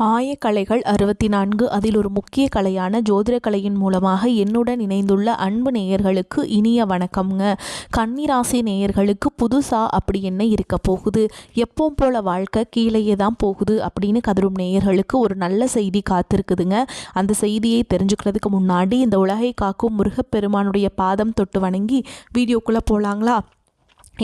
ஆயக்கலைகள் 64 அதில் ஒரு முக்கிய கலையான ஜோதிட கலையின் மூலமாக என்னுடன் இணைந்துள்ள அன்பு நேயர்களுக்கு இனிய வணக்கம்ங்க. கன்னிராசி நேயர்களுக்கு புதுசா அப்படி என்ன இருக்க போகுது, எப்பவும் போல வாழ்க்கை கீழேயே தான் போகுது அப்படின்னு கதரும் நேயர்களுக்கு ஒரு நல்ல செய்தி காத்திருக்குதுங்க. அந்த செய்தியை தெரிஞ்சுக்கிறதுக்கு முன்னாடி இந்த உலகை காக்கும் முருகப்பெருமானுடைய பாதம் தொட்டு வணங்கி வீடியோக்குள்ளே போகலாங்களா?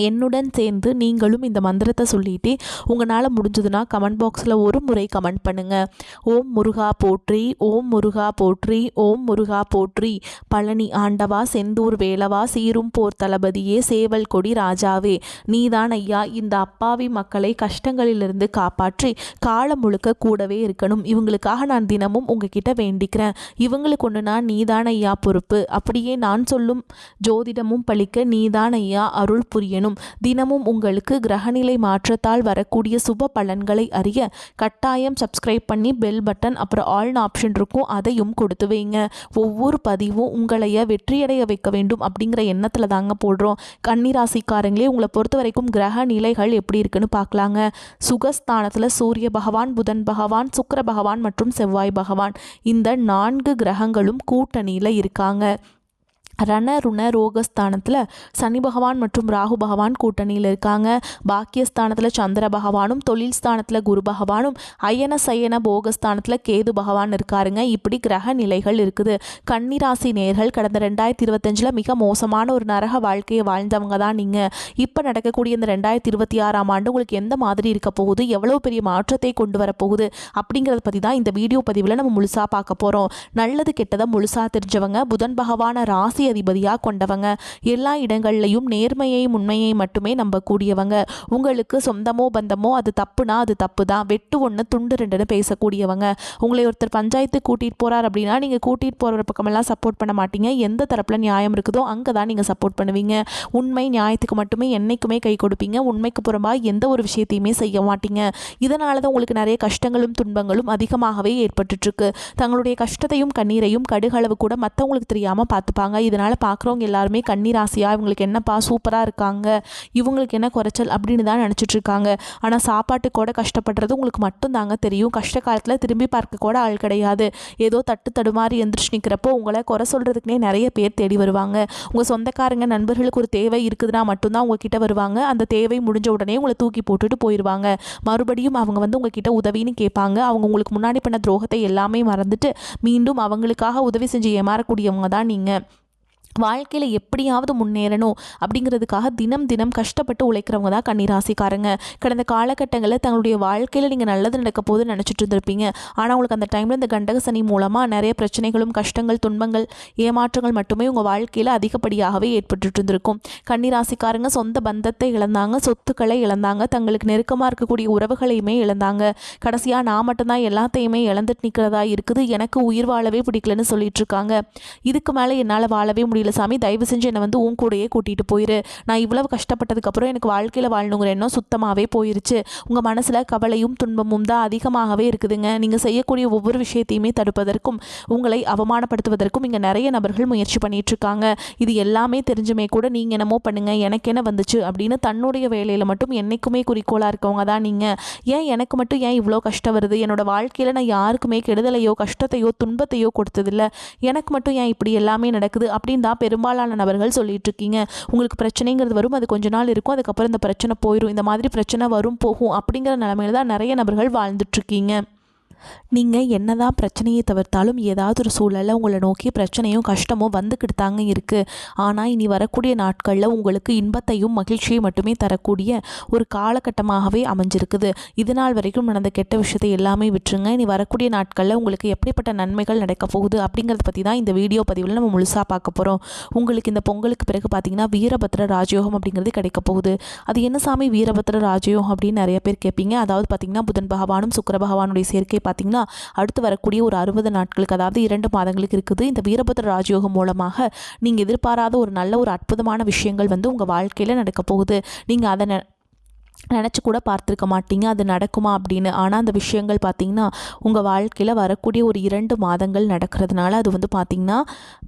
என்னுடன் சேர்ந்து நீங்களும் இந்த மந்திரத்தை சொல்லிட்டு உங்களால் முடிஞ்சதுன்னா கமெண்ட் பாக்ஸில் ஒரு முறை கமெண்ட் பண்ணுங்கள். ஓம் முருகா போற்றி, ஓம் முருகா போற்றி, ஓம் முருகா போற்றி. பழனி ஆண்டவா, செந்தூர் வேலவா, சீரும் போர் தளபதியே, சேவல் கொடி ராஜாவே, நீதான் ஐயா இந்த அப்பாவி மக்களை கஷ்டங்களிலிருந்து காப்பாற்றி காலம் முழுக்க கூடவே இருக்கணும். இவங்களுக்காக நான் தினமும் உங்ககிட்ட வேண்டிக்கிறேன். இவங்களுக்கு ஒன்றுனா நீதான் ஐயா பொறுப்பு. அப்படியே நான் சொல்லும் ஜோதிடமும் பழிக்க நீதான் ஐயா அருள் புரியணும். தினமும் உங்களுக்கு கிரகநிலை மாற்றத்தால் வரக்கூடிய சுப பலன்களை அறிய கட்டாயம் சப்ஸ்கிரைப் பண்ணி பெல் பட்டன் அப்புறம் ஆல் ஆப்ஷன் இருக்கும், அதையும் கொடுத்து வைங்க. ஒவ்வொரு பதிவும் உங்களைய வெற்றியடைய வைக்க வேண்டும் அப்படிங்கிற எண்ணத்தில் தாங்க போடுறோம். கன்னிராசிக்காரங்களே, உங்களை பொறுத்த வரைக்கும் கிரக நிலைகள் எப்படி இருக்குன்னு பார்க்கலாங்க. சுகஸ்தானத்தில் சூரிய பகவான், புதன் பகவான், சுக்கிர பகவான் மற்றும் செவ்வாய் பகவான், இந்த 4 கிரகங்களும் கூட்டணியில் இருக்காங்க. ருண ரோகஸ்தானத்தில் சனி பகவான் மற்றும் ராகு பகவான் கூட்டணியில் இருக்காங்க. பாக்கியஸ்தானத்தில் சந்திர பகவானும், தொழில் ஸ்தானத்தில் குரு பகவானும், அயன சயன போகஸ்தானத்தில் கேது பகவான் இருக்காருங்க. இப்படி கிரக நிலைகள் இருக்குது. கன்னிராசி நேயர்கள் கடந்த 2025 மிக மோசமான ஒரு நரக வாழ்க்கையை வாழ்ந்தவங்க தான் நீங்கள். இப்போ நடக்கக்கூடிய இந்த 2026ஆம் ஆண்டு உங்களுக்கு எந்த மாதிரி இருக்க போகுது, எவ்வளோ பெரிய மாற்றத்தை கொண்டு வரப்போகுது அப்படிங்கிறத பற்றி தான் இந்த வீடியோ பதிவில் நம்ம முழுசாக பார்க்க போகிறோம். நல்லது கெட்டதை முழுசாக தெரிஞ்சவங்க, புதன் பகவான ராசி அதிபதியாக கொண்டவங்க, எல்லா இடங்கள்லையும் நேர்மையை உண்மையை மட்டுமே நம்பக்கூடியவங்க. உங்களுக்கு சொந்தமோ பந்தமோ அது தப்புனா அது தப்பு தான், வெட்டு ஒன்று துண்டு ரெண்டுன்னு பேசக்கூடியவங்க. உங்களை ஒருத்தர் பஞ்சாயத்து கூட்டிகிட்டு போகிறார் அப்படின்னா நீங்கள் கூட்டிகிட்டு போகிற பக்கமெல்லாம் சப்போர்ட் பண்ண மாட்டீங்க. எந்த தரப்பில் நியாயம் இருக்குதோ அங்கே தான் நீங்கள் சப்போர்ட் பண்ணுவீங்க. உண்மை நியாயத்துக்கு மட்டுமே என்றைக்குமே கை கொடுப்பீங்க. உண்மைக்கு புறம்பாக எந்த ஒரு விஷயத்தையுமே செய்ய மாட்டீங்க. இதனால தான் உங்களுக்கு நிறைய கஷ்டங்களும் துன்பங்களும் அதிகமாகவே ஏற்பட்டுருக்கு. தங்களுடைய கஷ்டத்தையும் கண்ணீரையும் கடுகளவு கூட மற்றவங்களுக்கு தெரியாமல் பார்த்துப்பாங்க. இதனால் பார்க்குறவங்க எல்லாருமே கன்னிராசியா இவங்களுக்கு என்னப்பா சூப்பராக இருக்காங்க, இவங்களுக்கு என்ன குறைச்சல் அப்படின்னு தான் நினச்சிட்டு இருக்காங்க. ஆனால் சாப்பாட்டு கூட கஷ்டப்படுறது உங்களுக்கு மட்டும் தாங்க தெரியும். கஷ்ட காலத்தில் திரும்பி பார்க்க கூட ஆள் கிடையாது. ஏதோ தட்டு தடுமாறி எந்திரிச்சு நிற்கிறப்போ உங்களை குறை சொல்கிறதுக்குனே நிறைய பேர் தேடி வருவாங்க. உங்கள் சொந்தக்காரங்க நண்பர்களுக்கு ஒரு தேவை இருக்குதுன்னா மட்டும்தான் உங்ககிட்ட வருவாங்க. அந்த தேவை முடிஞ்ச உடனே உங்களை தூக்கி போட்டுட்டு போயிடுவாங்க. மறுபடியும் அவங்க வந்து உங்ககிட்ட உதவின்னு கேட்பாங்க. அவங்க உங்களுக்கு முன்னாடி பண்ண துரோகத்தை எல்லாமே மறந்துட்டு மீண்டும் அவங்களுக்காக உதவி செஞ்சு ஏமாறக்கூடியவங்க தான் நீங்கள். வாழ்க்கையில் எப்படியாவது முன்னேறணும் அப்படிங்கிறதுக்காக தினம் தினம் கஷ்டப்பட்டு உழைக்கிறவங்க தான் கன்னிராசிக்காரங்க. கடந்த காலகட்டங்களில் தங்களுடைய வாழ்க்கையில் நீங்கள் நல்லது நடக்க போது நினச்சிட்டு இருந்திருப்பீங்க. ஆனால் உங்களுக்கு அந்த டைமில் இந்த கண்டக சனி மூலமாக நிறைய பிரச்சனைகளும் கஷ்டங்கள் துன்பங்கள் ஏமாற்றங்கள் மட்டுமே உங்கள் வாழ்க்கையில் அதிகப்படியாகவே ஏற்பட்டு இருந்திருக்கும். கன்னிராசிக்காரங்க சொந்த பந்தத்தை இழந்தாங்க, சொத்துக்களை இழந்தாங்க, தங்களுக்கு நெருக்கமாக இருக்கக்கூடிய உறவுகளையுமே இழந்தாங்க. கடைசியாக நான் மட்டும்தான் எல்லாத்தையுமே இழந்துட்டு நிற்கிறதா இருக்குது, எனக்கு உயிர் வாழவே பிடிக்கலன்னு சொல்லிட்டு இருக்காங்க. இதுக்கு மேலே என்னால் வாழவே முடியல சாமி, தயவு செஞ்சு என்னை வந்து உன் கூடயே கூட்டிகிட்டு போயிரு. நான் இவ்வளவு கஷ்டப்பட்டதுக்கப்புறம் எனக்கு வாழ்க்கையில் வாழணுங்கிற எண்ணம் சுத்தமாகவே போயிருச்சு. உங்கள் மனசில் கவலையும் துன்பமும் தான் அதிகமாகவே இருக்குதுங்க. நீங்கள் செய்யக்கூடிய ஒவ்வொரு விஷயத்தையுமே தடுப்பதற்கும் உங்களை அவமானப்படுத்துவதற்கும் இங்கே நிறைய நபர்கள் முயற்சி பண்ணிகிட்ருக்காங்க. இது எல்லாமே தெரிஞ்சுமே கூட நீங்கள் என்னமோ பண்ணுங்கள், எனக்கு என்ன வந்துச்சு அப்படின்னு தன்னுடைய வேலையில் மட்டும் என்றைக்குமே குறிக்கோளாக இருக்கவங்க தான் நீங்கள். ஏன் எனக்கு மட்டும் ஏன் இவ்வளோ கஷ்டம் வருது, என்னோடய வாழ்க்கையில் நான் யாருக்குமே கெடுதலையோ கஷ்டத்தையோ துன்பத்தையோ கொடுத்ததில்லை, எனக்கு மட்டும் ஏன் இப்படி எல்லாமே நடக்குது அப்படின்னு தான் பெரும்பாலான நபர்கள் சொல்லிட்டு இருக்கீங்க. உங்களுக்கு பிரச்சனைங்கிறது வரும், அது கொஞ்ச நாள் இருக்கும், அதுக்கப்புறம் இந்த பிரச்சனை போயிடும். இந்த மாதிரி பிரச்சனை வரும் போகும் அப்படிங்கிற நிலைமையில தான் நிறைய நபர்கள் வாழ்ந்துட்டு இருக்கீங்க. நீங்கள் என்னதான் பிரச்சனையை தவிர்த்தாலும் ஏதாவது ஒரு சூழலில் உங்களை நோக்கி பிரச்சனையும் கஷ்டமும் வந்துக்கிட்டு தாங்க இருக்குது. ஆனால் இனி வரக்கூடிய நாட்களில் உங்களுக்கு இன்பத்தையும் மகிழ்ச்சியை மட்டுமே தரக்கூடிய ஒரு காலகட்டமாகவே அமைஞ்சிருக்குது. இது நாள் வரைக்கும் நடந்த கெட்ட விஷயத்தை எல்லாமே விட்டுருங்க. இனி வரக்கூடிய நாட்களில் உங்களுக்கு எப்படிப்பட்ட நன்மைகள் நடக்க போகுது அப்படிங்கிறத பற்றி தான் இந்த வீடியோ பதிவில் நம்ம முழுசாக பார்க்க போகிறோம். உங்களுக்கு இந்த பொங்கலுக்கு பிறகு பார்த்திங்கன்னா வீரபத்ர ராஜயோகம் அப்படிங்கிறது கிடைக்க போகுது. அது என்ன சாமி வீரபத்ர ராஜயோகம் அப்படின்னு நிறைய பேர் கேட்பீங்க. அதாவது பார்த்திங்கன்னா புதன் பகவானும் சுக்கிர பகவானுடைய சேர்க்கை பார்த்திங்கன்னா அடுத்து வரக்கூடிய ஒரு 60 நாட்களுக்கு, அதாவது 2 மாதங்களுக்கு இருக்குது. இந்த வீரபத்ர ராஜயோகம் மூலமாக நீங்கள் எதிர்பாராத ஒரு நல்ல ஒரு அற்புதமான விஷயங்கள் வந்து உங்கள் வாழ்க்கையில் நடக்க போகுது. நீங்கள் அதை நினச்சி கூட பார்த்துருக்க மாட்டீங்க அது நடக்குமா அப்படின்னு. ஆனால் அந்த விஷயங்கள் பார்த்திங்கன்னா உங்கள் வாழ்க்கையில் வரக்கூடிய ஒரு 2 மாதங்கள் நடக்கிறதுனால அது வந்து பார்த்திங்கன்னா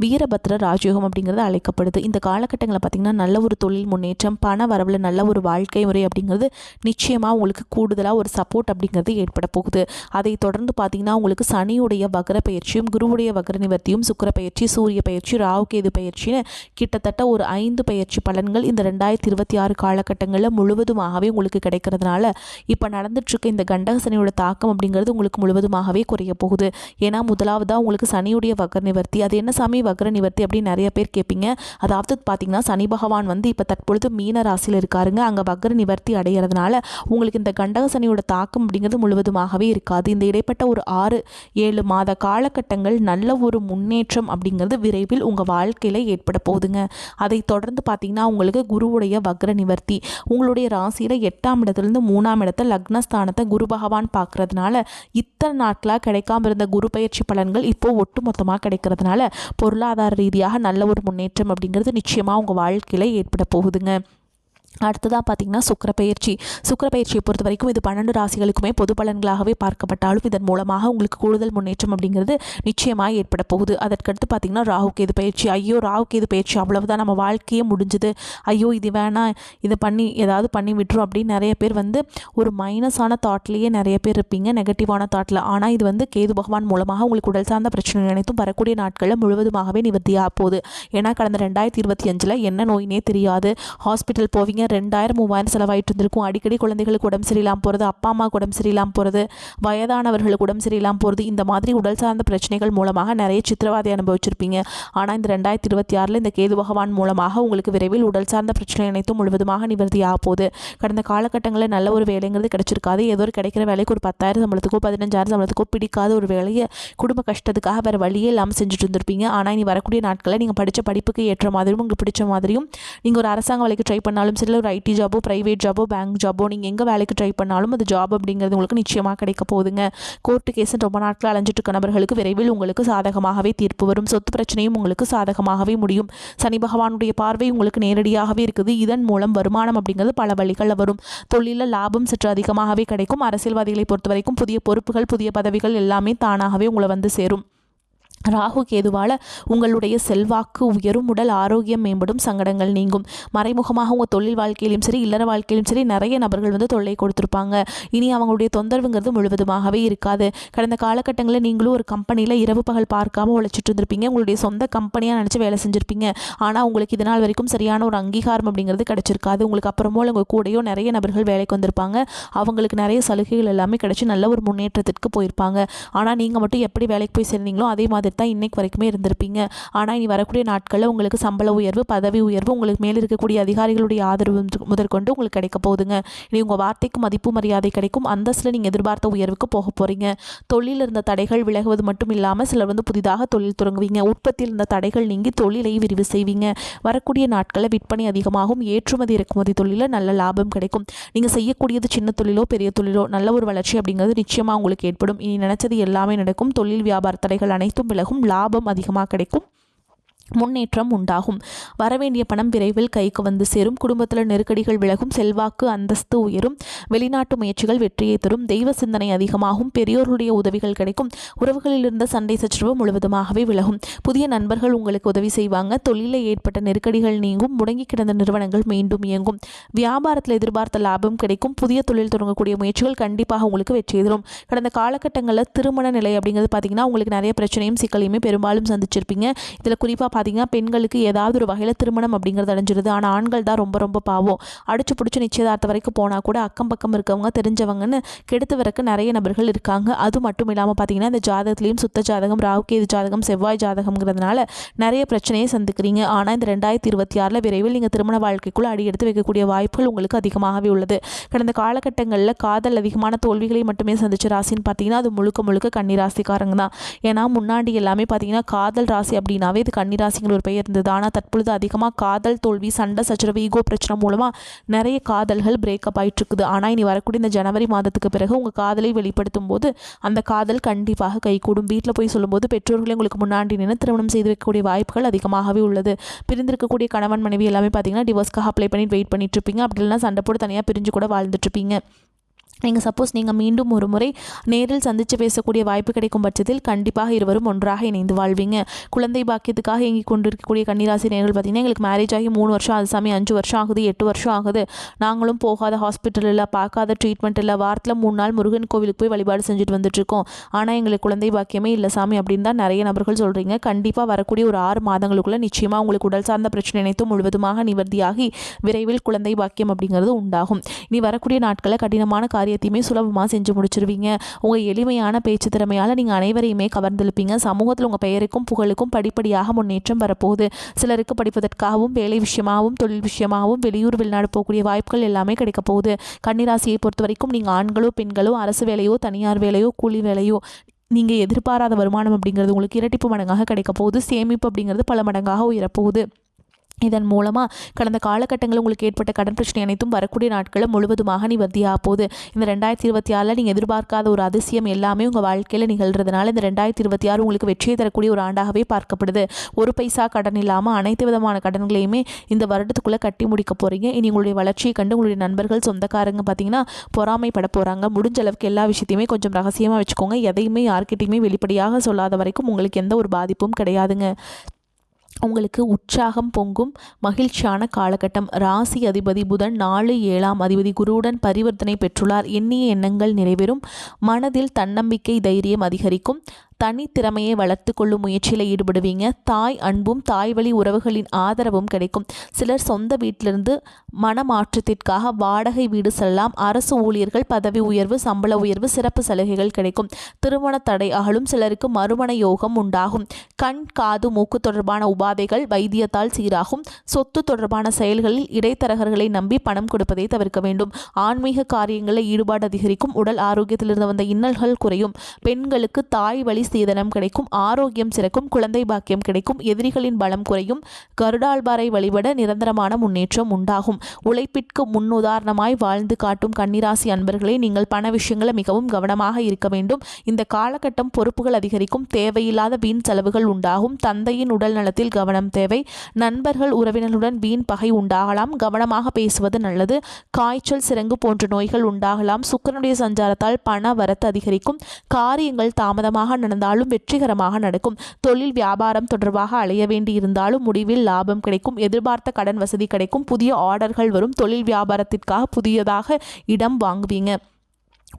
வீரபத்ர ராஜயோகம் அப்படிங்கிறது அழைக்கப்படுது. இந்த காலகட்டங்களில் பார்த்திங்கன்னா நல்ல ஒரு தொழில் முன்னேற்றம், பண வரவில் நல்ல ஒரு வாழ்க்கை முறை அப்படிங்கிறது நிச்சயமாக உங்களுக்கு கூடுதலாக ஒரு சப்போர்ட் அப்படிங்கிறது ஏற்பட போகுது. அதை தொடர்ந்து பார்த்திங்கன்னா உங்களுக்கு சனியுடைய வக்ர பயிற்சியும், குருவுடைய வக்ர நிவர்த்தியும், சுக்கிர பயிற்சி, சூரிய பயிற்சி, ராகு கேது பயிற்சின்னு கிட்டத்தட்ட ஒரு 5 பயிற்சி பலன்கள் இந்த 2026 காலகட்டங்களில் முழுவதுமாகவே உங்களுக்கு கிடைக்கிறதுனால இப்போ நடந்துட்டுருக்க இந்த கண்டக சனியோட தாக்கம் அப்படிங்கிறது உங்களுக்கு முழுவதுமாகவே குறைய போகுது. ஏன்னா முதலாவதாக உங்களுக்கு சனியுடைய வக்ர நிவர்த்தி. அது என்ன சாமி வக்ர நிவர்த்தி அப்படின்னு நிறைய பேர் கேட்பீங்க. அதாவது பார்த்தீங்கன்னா சனி பகவான் வந்து இப்போ தற்பொழுது மீன ராசியில் இருக்காருங்க. அங்கே வக்ர நிவர்த்தி அடைகிறதுனால உங்களுக்கு இந்த கண்டக சனியோட தாக்கம் அப்படிங்கிறது முழுவதுமாகவே இருக்காது. இந்த இடைப்பட்ட ஒரு 6-7 மாத காலகட்டங்கள் நல்ல ஒரு முன்னேற்றம் அப்படிங்கிறது விரைவில் உங்கள் வாழ்க்கையில் ஏற்பட போகுதுங்க. அதை தொடர்ந்து பார்த்தீங்கன்னா உங்களுக்கு குருவுடைய வக்ர நிவர்த்தி உங்களுடைய ராசியில் 8ஆம் இடத்துலேருந்து 3ஆம் இடத்தை லக்னஸ்தானத்தை குரு பகவான் பார்க்கறதுனால இத்தனை நாட்களாக கிடைக்காம இருந்த குரு பயிற்சி பலன்கள் இப்போ ஒட்டு மொத்தமாக கிடைக்கிறதுனால பொருளாதார ரீதியாக நல்ல ஒரு முன்னேற்றம் அப்படிங்கிறது நிச்சயமாக உங்கள் வாழ்க்கையில் ஏற்பட போகுதுங்க. அடுத்ததாக பார்த்திங்கன்னா சுக்கிரப்பயிற்சியை பொறுத்த வரைக்கும் இது 12 ராசிகளுக்குமே பொது பலன்களாகவே பார்க்கப்பட்டாலும் இதன் மூலமாக உங்களுக்கு கூடுதல் முன்னேற்றம் அப்படிங்கிறது நிச்சயமாக ஏற்பட போகுது. அதற்கடுத்து பார்த்திங்கன்னா ராகு கேது பயிற்சி. ஐயோ ராகு கேது பயிற்சி அவ்வளவுதான், நம்ம வாழ்க்கையே முடிஞ்சுது, ஐயோ இது வேணாம், இதை பண்ணி ஏதாவது பண்ணி விட்டுரும் அப்படின்னு நிறைய பேர் வந்து ஒரு மைனஸான தாட்லேயே நிறைய பேர் இருப்பீங்க, நெகட்டிவான தாட்டில். ஆனால் இது வந்து கேது பகவான் மூலமாக உங்களுக்கு உடல் சார்ந்த பிரச்சனை அனைத்தும் வரக்கூடிய நாட்களில் முழுவதுமாகவே நிவர்த்தியாக போகுது. ஏன்னா கடந்த 2025 என்ன நோயினே தெரியாது, ஹாஸ்பிட்டல் போவீங்க, 2000-3000 செலவாயிட்டு இருந்திருக்கும். அடிக்கடி குழந்தைகளுக்கு உடம்பு சரியில்லாமல் போகிறது, அப்பா அம்மாவுக்கு உடம்பு சரியில்லாமல் போகிறது, வயதானவர்களுக்கு உடம்பு சரியில்லாமல் போகிறது, இந்த மாதிரி உடல் சார்ந்த பிரச்சனைகள் மூலமாக நிறைய சித்திரவதை அனுபவிச்சிருப்பீங்க. ஆனால் இந்த 2026 இந்த கேது பகவான் மூலமாக உங்களுக்கு விரைவில் உடல் சார்ந்த பிரச்சனை அனைத்தும் முழுவதுமாக நிவர்த்தியாக போகுது. கடந்த காலகட்டங்களில் நல்ல ஒரு வேலைங்கிறது கிடைச்சிருக்காது. ஏதோ ஒரு கிடைக்கிற வேலைக்கு ஒரு 10,000 சம்பளத்துக்கோ 15,000 சம்பளத்துக்கோ பிடிக்காத ஒரு வேலையை குடும்ப கஷ்டத்துக்காக வேறு வழியே இல்லாமல் செஞ்சுட்டு இருந்திருப்பீங்க. ஆனால் இனி வரக்கூடிய நாட்களில் நீங்கள் படித்த படிப்புக்கு ஏற்ற மாதிரியும் உங்களுக்கு பிடிச்ச மாதிரியும் நீங்கள் ஒரு அரசாங்க வேலைக்கு ட்ரை பண்ணாலும் சரி, ஒரு ஐடி ஜாபோ, ப்ரைவேட் ஜாபோ, பேங்க் ஜாபோ, நீங்கள் எங்கே வேலைக்கு ட்ரை பண்ணாலும் அது ஜாப் அப்படிங்கிறது உங்களுக்கு நிச்சயமாக கிடைக்க போகுதுங்க. கோர்ட்டு கேஸ் ரொம்ப நாட்கள் அலைஞ்சிட்டு இருக்க நபர்களுக்கு விரைவில் உங்களுக்கு சாதகமாகவே தீர்ப்பு வரும். சொத்து பிரச்சனையும் உங்களுக்கு சாதகமாகவே முடியும். சனி பகவானுடைய பார்வை உங்களுக்கு நேரடியாகவே இருக்குது. இதன் மூலம் வருமானம் அப்படிங்கிறது பல வழிகளில் வரும். தொழிலில் லாபம் சற்று அதிகமாகவே கிடைக்கும். அரசியல்வாதிகளை பொறுத்த வரைக்கும் புதிய பொறுப்புகள், புதிய பதவிகள் எல்லாமே தானாகவே உங்களை வந்து சேரும். ராகு கேதுவால் உங்களுடைய செல்வாக்கு உயரும், உடல் ஆரோக்கியம் மேம்படும், சங்கடங்கள் நீங்கும். மறைமுகமாக உங்கள் தொழில் வாழ்க்கையிலும் சரி, இல்லற வாழ்க்கையிலும் சரி நிறைய நபர்கள் வந்து தொல்லை கொடுத்துருப்பாங்க. இனி அவங்களுடைய தொந்தரவுங்கிறது முழுவதுமாகவே இருக்காது. கடந்த காலகட்டங்களில் நீங்களும் ஒரு கம்பெனியில் இரவு பகல் பார்க்காம உழைச்சிட்டு இருந்திருப்பீங்க. உங்களுடைய சொந்த கம்பெனியாக நினச்சி வேலை செஞ்சுருப்பீங்க. ஆனால் உங்களுக்கு இதனால் வரைக்கும் சரியான ஒரு அங்கீகாரம் அப்படிங்கிறது கிடைச்சிருக்காது. உங்களுக்கு அப்புறமோ உங்கள் கூடயோ நிறைய நபர்கள் வேலைக்கு வந்திருப்பாங்க. அவங்களுக்கு நிறைய சலுகைகள் எல்லாமே கிடைச்சி நல்ல ஒரு முன்னேற்றத்திற்கு போயிருப்பாங்க. ஆனால் நீங்கள் மட்டும் எப்படி வேலைக்கு போய் சேர்ந்தீங்களோ அதே மாதிரி தான் இன்னைக்கு வரைக்குமே இருந்திருப்பீங்க. ஆனால் இனி வரக்கூடிய நாட்களில் உங்களுக்கு சம்பள உயர்வு, பதவி உயர்வு, உங்களுக்கு மேலே இருக்கக்கூடிய அதிகாரிகளுடைய ஆதரவு முதற்கொண்டு உங்களுக்கு கிடைக்க போகுதுங்க. இனி உங்கள் வார்த்தைக்கு மதிப்பு மரியாதை கிடைக்கும். அந்தஸ்தில் நீங்கள் எதிர்பார்த்த உயர்வுக்கு போக போகிறீங்க. தொழிலில் இருந்த தடைகள் விலகுவது மட்டும் இல்லாமல் சிலர் வந்து புதிதாக தொழில் தொடங்குவீங்க. உற்பத்தியில் இருந்த தடைகள் நீங்கி தொழிலை விரிவு செய்வீங்க. வரக்கூடிய நாட்களில் விற்பனை அதிகமாகும். ஏற்றுமதி இறக்குமதி தொழிலில் நல்ல லாபம் கிடைக்கும். நீங்கள் செய்யக்கூடியது சின்ன தொழிலோ பெரிய தொழிலோ நல்ல ஒரு வளர்ச்சி அப்படிங்கிறது நிச்சயமாக உங்களுக்கு ஏற்படும். இனி நினைச்சது எல்லாமே நடக்கும். தொழில் வியாபார தடைகள் அனைத்தும் விலகும். லாபம் அதிகமாக கிடைக்கும். முன்னேற்றம் உண்டாகும். வரவேண்டிய பணம் விரைவில் கைக்கு வந்து சேரும். குடும்பத்தில் நெருக்கடிகள் விலகும். செல்வாக்கு அந்தஸ்து உயரும். வெளிநாட்டு முயற்சிகள் வெற்றியை தரும். தெய்வ சிந்தனை அதிகமாகும். பெரியோர்களுடைய உதவிகள் கிடைக்கும். உறவுகளில் இருந்த சண்டை சச்சரவு முழுவதுமாகவே விலகும். புதிய நண்பர்கள் உங்களுக்கு உதவி செய்வாங்க. தொழிலில் ஏற்பட்ட நெருக்கடிகள் நீங்கும். முடங்கி கிடந்த நிறுவனங்கள் மீண்டும் இயங்கும். வியாபாரத்தில் எதிர்பார்த்த லாபம் கிடைக்கும். புதிய தொழில் தொடங்கக்கூடிய முயற்சிகள் கண்டிப்பாக உங்களுக்கு வெற்றி தரும். கடந்த காலகட்டங்களில் திருமண நிலை அப்படிங்கிறது பார்த்தீங்கன்னா உங்களுக்கு நிறைய பிரச்சனையும் சிக்கலையுமே பெரும்பாலும் சந்திச்சிருப்பீங்க. இதில் குறிப்பாக பார்த்தீங்கன்னா பெண்களுக்கு ஏதாவது ஒரு வகையில் திருமணம் அப்படிங்கிறது அடைஞ்சிருது. ஆனால் ஆண்கள் தான் ரொம்ப ரொம்ப பாவம். அடிச்சு பிடிச்சி நிச்சயதார்த்தம் வரைக்கும் போனால் கூட அக்கம் பக்கம் இருக்கவங்க தெரிஞ்சவங்கன்னு கெடுத்து வரக்கு நிறைய நபர்கள் இருக்காங்க. அது மட்டும் இல்லாமல் பார்த்தீங்கன்னா இந்த ஜாதகத்திலையும் சுத்த ஜாதகம், ராகு கேது ஜாதகம், செவ்வாய் ஜாதகம்ங்கிறதுனால நிறைய பிரச்சனையை சந்திக்கிறீங்க. ஆனால் இந்த 2026 விரைவில் நீங்கள் திருமண வாழ்க்கைக்குள்ளே அடி எடுத்து வைக்கக்கூடிய வாய்ப்புகள் உங்களுக்கு அதிகமாகவே உள்ளது. கடந்த காலகட்டங்களில் காதல் அதிகமான தோல்விகளை மட்டுமே சந்திச்ச ராசின்னு பார்த்தீங்கன்னா அது முழுக்க முழுக்க கன்னி ராசிக்காரங்க தான். ஏன்னா முன்னாடி எல்லாமே பார்த்தீங்கன்னா காதல் ராசி அப்படின்னாவே இது கன்னி கன்னிராசிங்கிற ஒரு பெயர் இருந்தது. ஆனால் தற்பொழுது அதிகமாக காதல் தோல்வி, சண்டை சச்சரவு, ஈகோ பிரச்சனை மூலமாக நிறைய காதல்கள் பிரேக்கப் ஆகிட்டு இருக்குது. ஆனால் இனி வரக்கூடிய இந்த ஜனவரி மாதத்துக்கு பிறகு உங்கள் காதலை வெளிப்படுத்தும் போது அந்த காதல் கண்டிப்பாக கைகூடும். வீட்டில் போய் சொல்லும்போது பெற்றோர்களே உங்களுக்கு முன்னாடி நின்று திருமணம் செய்து வைக்கக்கூடிய வாய்ப்புகள் அதிகமாகவே உள்ளது. பிரிந்திருக்கக்கூடிய கணவன் மனைவி எல்லாமே பார்த்தீங்கன்னா டிவோர்ஸ்க்காக அப்ளை பண்ணி வெயிட் பண்ணிட்டு இருப்பீங்க. அப்படி இல்லைனா சண்டை போட்டு தனியாக பிரிஞ்சு கூட வாழ்ந்துட்டு இருப்பீங்க. சப்போஸ் நீங்கள் மீண்டும் ஒரு முறை நேரில் சந்தித்து பேசக்கூடிய வாய்ப்பு கிடைக்கும் பட்சத்தில் கண்டிப்பாக இருவரும் ஒன்றாக இணைந்து வாழ்வீங்க. குழந்தை பாக்கியத்துக்காக இயங்கி கொண்டிருக்கக்கூடிய கன்னிராசி நேர்கள் பார்த்தீங்கன்னா, எங்களுக்கு மேரேஜ் ஆகி 3 வருஷம் அது சாமி 5 வருஷம் ஆகுது, 8 வருஷம் ஆகுது, நாங்களும் போகாத ஹாஸ்பிட்டல் இல்லை, பார்க்காத ட்ரீட்மெண்ட் இல்லை, வாரத்தில் 3 நாள் முருகன் கோவிலுக்கு போய் வழிபாடு செஞ்சுட்டு வந்துட்டுருக்கோம், ஆனால் எங்களுக்கு குழந்தை பாக்கியமே இல்லை சாமி அப்படின்னு தான் நிறைய நபர்கள் சொல்கிறீங்க. கண்டிப்பாக வரக்கூடிய ஒரு 6 மாதங்களுக்குள்ளே நிச்சயமாக உங்களுக்கு உடல் சார்ந்த பிரச்சனை அனைத்தும் முழுவதுமாக நிவர்த்தியாகி விரைவில் குழந்தை பாக்கியம் அப்படிங்கிறது உண்டாகும். இனி வரக்கூடிய நாட்களில் கடினமான காரியத்தையுமே சுலபமாக செஞ்சு முடிச்சிருவீங்க. உங்கள் எளிமையான பேச்சு திறமையால் நீங்கள் அனைவரையுமே கவர்ந்தெழுப்பீங்க. சமூகத்தில் உங்கள் பெயருக்கும் புகழுக்கும் படிப்படியாக முன்னேற்றம் வரப்போகுது. சிலருக்கு படிப்பதற்காகவும் வேலை விஷயமாகவும் தொழில் விஷயமாகவும் வெளியூர் வெளிநாடு போகக்கூடிய வாய்ப்புகள் எல்லாமே கிடைக்க போகுது. கன்னிராசியை பொறுத்த வரைக்கும் நீங்கள் ஆண்களோ பெண்களோ அரசு வேலையோ தனியார் வேலையோ கூலி வேலையோ நீங்கள் எதிர்பாராத வருமானம் அப்படிங்கிறது உங்களுக்கு இரட்டிப்பு மடங்காக கிடைக்க போகுது. சேமிப்பு அப்படிங்கிறது பல மடங்காக உயரப்போகுது. இதன் மூலமாக கடந்த காலகட்டங்களில் உங்களுக்கு ஏற்பட்ட கடன் பிரச்சனை அனைத்தும் வரக்கூடிய நாட்களில் முழுவதுமாக நிவர்த்தியாக போகுது. இந்த 2026 நீங்கள் எதிர்பார்க்காத ஒரு அதிசயம் எல்லாமே உங்கள் வாழ்க்கையில் நிகழ்கிறதுனால இந்த 2026 உங்களுக்கு வெற்றியை தரக்கூடிய ஒரு ஆண்டாகவே பார்க்கப்படுது. ஒரு பைசா கடன் இல்லாமல் அனைத்து விதமான கடன்களையுமே இந்த வருடத்துக்குள்ளே கட்டி முடிக்க போகிறீங்க. இனி உங்களுடைய வளர்ச்சியை கண்டு உங்களுடைய நண்பர்கள் சொந்தக்காரங்க பார்த்தீங்கன்னா பொறாமைப்பட போகிறாங்க. முடிஞ்ச அளவுக்கு எல்லா விஷயத்தையுமே கொஞ்சம் ரகசியமாக வச்சுக்கோங்க. எதையுமே யார்கிட்டையுமே வெளிப்படையாக சொல்லாத வரைக்கும் உங்களுக்கு எந்த ஒரு பாதிப்பும் கிடையாதுங்க. உங்களுக்கு உற்சாகம் பொங்கும் மகிழ்ச்சியான காலகட்டம். ராசி அதிபதி புதன் 4, 7ஆம் அதிபதி குருவுடன் பரிவர்த்தனை பெற்றுள்ளார். எண்ணிய எண்ணங்கள் நிறைவேறும். மனதில் தன்னம்பிக்கை தைரியம் அதிகரிக்கும். தனித்திறமையை வளர்த்து கொள்ளும் முயற்சியில் ஈடுபடுவீங்க. தாய் அன்பும் தாய் வழி உறவுகளின் ஆதரவும் கிடைக்கும். சிலர் சொந்த வீட்டிலிருந்து மனமாற்றத்திற்காக வாடகை வீடு செல்லலாம். அரசு ஊழியர்கள் பதவி உயர்வு, சம்பள உயர்வு, சிறப்பு சலுகைகள் கிடைக்கும். திருமண தடை அகலும். சிலருக்கு மறுமண யோகம் உண்டாகும். கண் காது மூக்கு தொடர்பான உபாதைகள் வைத்தியத்தால் சீராகும். சொத்து தொடர்பான செயல்களில் இடைத்தரகர்களை நம்பி பணம் கொடுப்பதை தவிர்க்க வேண்டும். ஆன்மீக காரியங்களில் ஈடுபாடு அதிகரிக்கும். உடல் ஆரோக்கியத்திலிருந்து வந்த இன்னல்கள் குறையும். பெண்களுக்கு தாய் வழி சீதனம் கிடைக்கும். ஆரோக்கியம் சிறக்கும். குழந்தை பாக்கியம் கிடைக்கும். எதிரிகளின் பலம் குறையும். கருடாழ்வாரை வழிபட நிரந்தரமான முன்னேற்றம் உண்டாகும். உழைப்பிற்கு முன்னுதாரணமாய் வாழ்ந்து காட்டும் கன்னிராசி அன்பர்களே, நீங்கள் பண விஷயங்களை மிகவும் கவனமாக இருக்க வேண்டும். இந்த காலகட்டம் பொறுப்புகள் அதிகரிக்கும். தேவையில்லாத வீண் செலவுகள் உண்டாகும். தந்தையின் உடல் நலத்தில் கவனம் தேவை. நண்பர்கள் உறவினர்களுடன் வீண் பகை உண்டாகலாம். கவனமாக பேசுவது நல்லது. காய்ச்சல் சிரங்கு போன்ற நோய்கள் உண்டாகலாம். சுக்கிரனுடைய சஞ்சாரத்தால் பண வரத்து அதிகரிக்கும். காரியங்கள் தாமதமாக நடந்தாலும் வெற்றிகரமாக நடக்கும். தொழில் வியாபாரம் தொடர்பாக அலைய வேண்டி இருந்தாலும் முடிவில் லாபம் கிடைக்கும். எதிர்பார்த்த கடன் வசதி கிடைக்கும். புதிய ஆர்டர்கள் வரும். தொழில் வியாபாரத்திற்காக புதியதாக இடம் வாங்குவீங்க.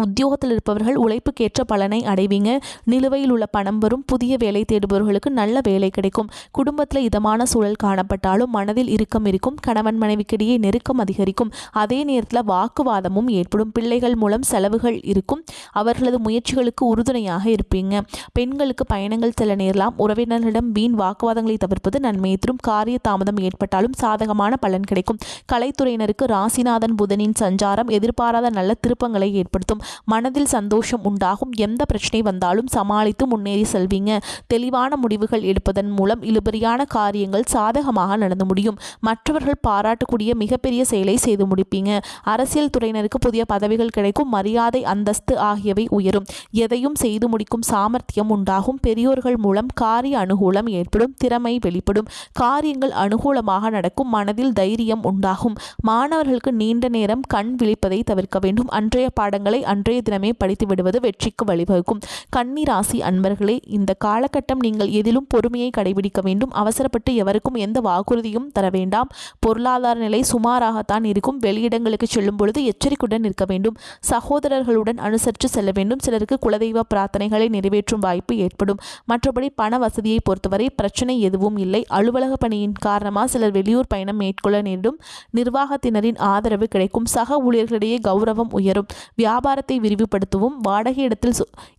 உத்தியோகத்தில் இருப்பவர்கள் உழைப்புக்கேற்ற பலனை அடைவீங்க. நிலுவையில் உள்ள பணம் வரும். புதிய வேலை தேடுபவர்களுக்கு நல்ல வேலை கிடைக்கும். குடும்பத்தில் இதமான சூழல் காணப்பட்டாலும் மனதில் இறுக்கம் இருக்கும். கணவன் மனைவிக்கிடையே நெருக்கம் அதிகரிக்கும். அதே நேரத்தில் வாக்குவாதமும் ஏற்படும். பிள்ளைகள் மூலம் செலவுகள் இருக்கும். அவர்களது முயற்சிகளுக்கு உறுதுணையாக இருப்பீங்க. பெண்களுக்கு பயணங்கள் செல்ல நேரலாம். உறவினர்களிடம் வீண் வாக்குவாதங்களை தவிர்ப்பது நன்மையை தரும். காரிய தாமதம் ஏற்பட்டாலும் சாதகமான பலன் கிடைக்கும். கலைத்துறையினருக்கு ராசிநாதன் புதனின் சஞ்சாரம் எதிர்பாராத நல்ல திருப்பங்களை ஏற்படுத்தும். மனதில் சந்தோஷம் உண்டாகும். எந்த பிரச்சனை வந்தாலும் சமாளித்து முன்னேறி செல்வீங்க. தெளிவான முடிவுகள் எடுப்பதன் மூலம் இழுபறியான காரியங்கள் சாதகமாக நடந்து முடியும். மற்றவர்கள் பாராட்டக்கூடிய மிகப்பெரிய செயலை செய்து முடிப்பீங்க. அரசியல் துறையினருக்கு புதிய பதவிகள் கிடைக்கும். மரியாதை அந்தஸ்து ஆகியவை உயரும். எதையும் செய்து முடிக்கும் சாமர்த்தியம் உண்டாகும். பெரியோர்கள் மூலம் காரிய அனுகூலம் ஏற்படும். திறமை வெளிப்படும். காரியங்கள் அனுகூலமாக நடக்கும். மனதில் தைரியம் உண்டாகும். மாணவர்களுக்கு நீண்ட நேரம் கண் விழிப்பதை தவிர்க்க வேண்டும். அன்றைய பாடங்களை அன்றைய தினமே படித்து விடுவது வெற்றிக்கு வழிவகுக்கும். கன்னி ராசி அன்பர்களே, இந்த காலகட்டம் நீங்கள் எதிலும் பொறுமையை கடைபிடிக்க வேண்டும். அவசரப்பட்டு எவருக்கும் எந்த வாக்குறுதியும் தர வேண்டாம். பொருளாதார நிலை சுமாராகத்தான் இருக்கும். வெளியிடங்களுக்கு செல்லும் பொழுது எச்சரிக்கையுடன் இருக்க வேண்டும். சகோதரர்களுடன் அனுசரித்து செல்ல வேண்டும். சிலருக்கு குலதெய்வ பிரார்த்தனைகளை நிறைவேற்றும் வாய்ப்பு ஏற்படும். மற்றபடி பண வசதியை பொறுத்தவரை பிரச்சனை எதுவும் இல்லை. அலுவலக பணியின் காரணமாக சிலர் வெளியூர் பயணம் மேற்கொள்ள நேரிடும். நிர்வாகத்தினரின் ஆதரவு கிடைக்கும். சக ஊழியர்களிடையே கௌரவம் உயரும். வியாபார வியாபாரத்தை விரிவுபடுத்தவும், வாடகை இடத்தில்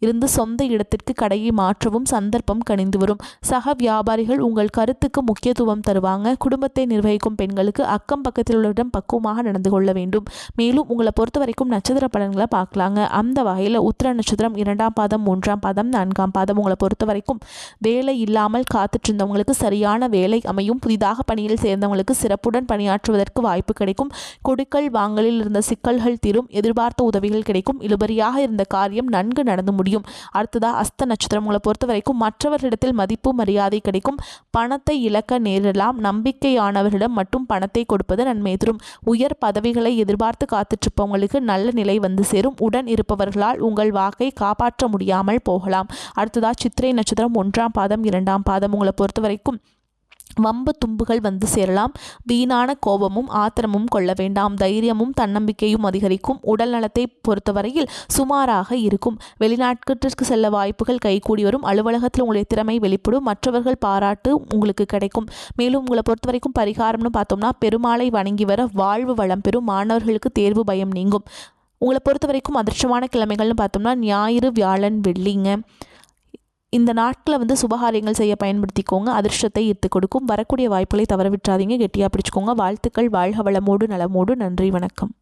இருந்து சொந்த இடத்திற்கு கடையை மாற்றவும் சந்தர்ப்பம் கனிந்து வரும். சக வியாபாரிகள் உங்கள் கருத்துக்கு முக்கியத்துவம் தருவாங்க. குடும்பத்தை நிர்வகிக்கும் பெண்களுக்கு அக்கம் பக்கத்தில் உள்ளவரிடம் பக்குவமாக நடந்து கொள்ள வேண்டும். மேலும் உங்களை பொறுத்த வரைக்கும் நட்சத்திர பலன்களை பார்க்கலாங்க. அந்த வகையில் உத்திர நட்சத்திரம் 2ஆம் பாதம், 3ஆம் பாதம், 4ஆம் பாதம் உங்களை பொறுத்த வரைக்கும் வேலை இல்லாமல் காத்துட்டு இருந்தவங்களுக்கு சரியான வேலை அமையும். புதிதாக பணியில் சேர்ந்தவங்களுக்கு சிறப்புடன் பணியாற்றுவதற்கு வாய்ப்பு கிடைக்கும். கொடுக்கல் வாங்கலில் இருந்த சிக்கல்கள் தீரும். எதிர்பார்த்த உதவிகள் கிடைக்கும். இழுபறியாக இருந்த காரியம் நன்கு நடந்து முடியும். அடுத்ததா அஸ்த நட்சத்திரம் உங்களை பொறுத்த வரைக்கும் மற்றவர்களிடத்தில் மதிப்பு மரியாதை கிடைக்கும். பணத்தை இழக்க நேரிடலாம். நம்பிக்கையானவர்களிடம் மட்டும் பணத்தை கொடுப்பது நன்மை தரும். உயர் பதவிகளை எதிர்பார்த்து காத்துட்ருப்பவங்களுக்கு நல்ல நிலை வந்து சேரும். உடன் இருப்பவர்களால் உங்கள் வாக்கை காப்பாற்ற முடியாமல் போகலாம். அடுத்ததா சித்திரை நட்சத்திரம் 1ஆம் பாதம், 2ஆம் பாதம் உங்களை பொறுத்த வரைக்கும் வம்பு தும்புகள் வந்து சேரலாம். வீணான கோபமும் ஆத்திரமும் கொள்ள வேண்டாம். தைரியமும் தன்னம்பிக்கையும் அதிகரிக்கும். உடல் நலத்தை பொறுத்தவரையில் சுமாராக இருக்கும். வெளிநாட்டிற்கு செல்ல வாய்ப்புகள் கைகூடி வரும். அலுவலகத்தில் உங்களுடைய திறமை வெளிப்படும். மற்றவர்கள் பாராட்டு உங்களுக்கு கிடைக்கும். மேலும் உங்களை பொறுத்த வரைக்கும் பரிகாரம்னு பார்த்தோம்னா, பெருமாளை வணங்கி வர வாழ்வு வளம் பெறும். மாணவர்களுக்கு தேர்வு பயம் நீங்கும். உங்களை பொறுத்த வரைக்கும் அதிர்ஷ்டமான கிழமைகள்னு பார்த்தோம்னா ஞாயிறு, வியாழன், வெள்ளிங்க. இந்த நாட்களை சுபகாரியங்கள் செய்ய பயன்படுத்திக்கோங்க. அதிர்ஷ்டத்தை ஈர்த்து கொடுக்கும். வரக்கூடிய வாய்ப்புகளை தவற விட்டுறாதீங்க. கெட்டியாக பிடிச்சிக்கோங்க. வாழ்த்துக்கள். வாழ்க வளமோடு நலமோடு. நன்றி, வணக்கம்.